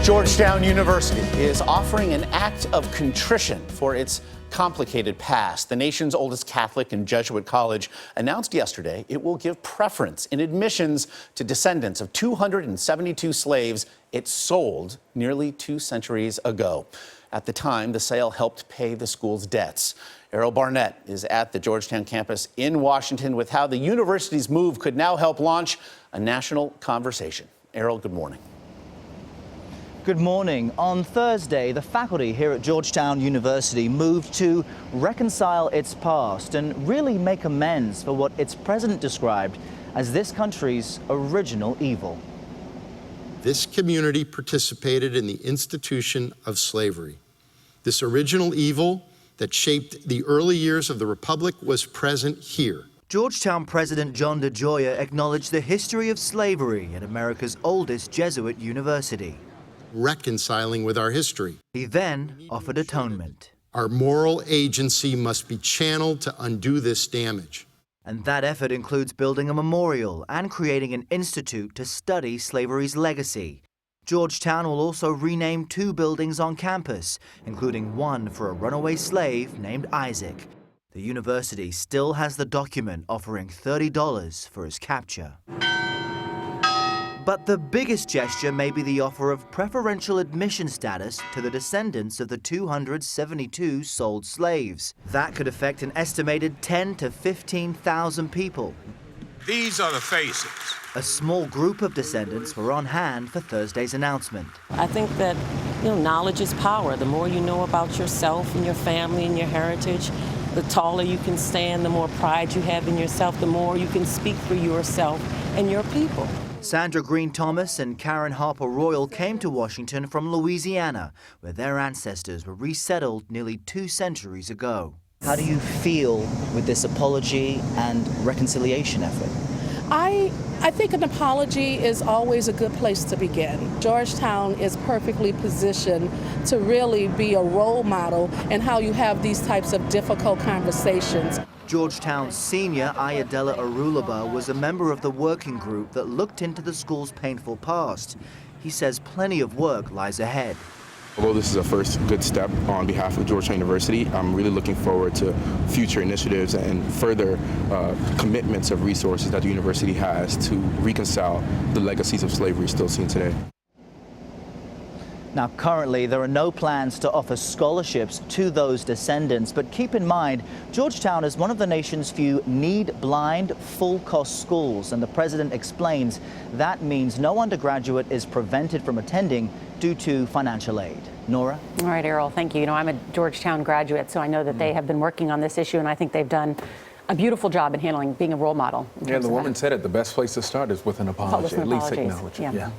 Georgetown University is offering an act of contrition for its complicated past. The nation's oldest Catholic and Jesuit college announced yesterday it will give preference in admissions to descendants of 272 slaves it sold nearly 2 centuries ago. At the time, the sale helped pay the school's debts. Errol Barnett is at the Georgetown campus in Washington with how the university's move could now help launch a national conversation. Errol, good morning. Good morning. On Thursday, the faculty here at Georgetown University moved to reconcile its past and really make amends for what its president described as this country's original evil. This community participated in the institution of slavery. This original evil that shaped the early years of the Republic was present here. Georgetown President John DeGioia acknowledged the history of slavery at America's oldest Jesuit university. Reconciling with our history. He then offered atonement. Our moral agency must be channeled to undo this damage. And that effort includes building a memorial and creating an institute to study slavery's legacy. Georgetown will also rename 2 buildings on campus, including one for a runaway slave named Isaac. The university still has the document offering $30 for his capture. But the biggest gesture may be the offer of preferential admission status to the descendants of the 272 sold slaves. That could affect an estimated 10,000 to 15,000 people. These are the faces. A small group of descendants were on hand for Thursday's announcement. I think that, knowledge is power. The more you know about yourself and your family and your heritage, the taller you can stand, the more pride you have in yourself, the more you can speak for yourself and your people. Sandra Green Thomas and Karen Harper Royal came to Washington from Louisiana, where their ancestors were resettled nearly 2 centuries ago. How do you feel with this apology and reconciliation effort? I think an apology is always a good place to begin. Georgetown is perfectly positioned to really be a role model in how you have these types of difficult conversations. Georgetown's senior Ayadela Arulaba was a member of the working group that looked into the school's painful past. He says plenty of work lies ahead. Although this is a first good step on behalf of Georgetown University, I'm really looking forward to future initiatives and further commitments of resources that the university has to reconcile the legacies of slavery still seen today. Now, currently, there are no plans to offer scholarships to those descendants, but keep in mind, Georgetown is one of the nation's few need-blind, full-cost schools, and the president explains that means no undergraduate is prevented from attending due to financial aid. Nora? All right, Errol, thank you. I'm a Georgetown graduate, so I know that they have been working on this issue, and I think they've done a beautiful job in handling being a role model. Yeah, the woman said it, the best place to start is with an apology, at least acknowledge it. Yeah. Yeah.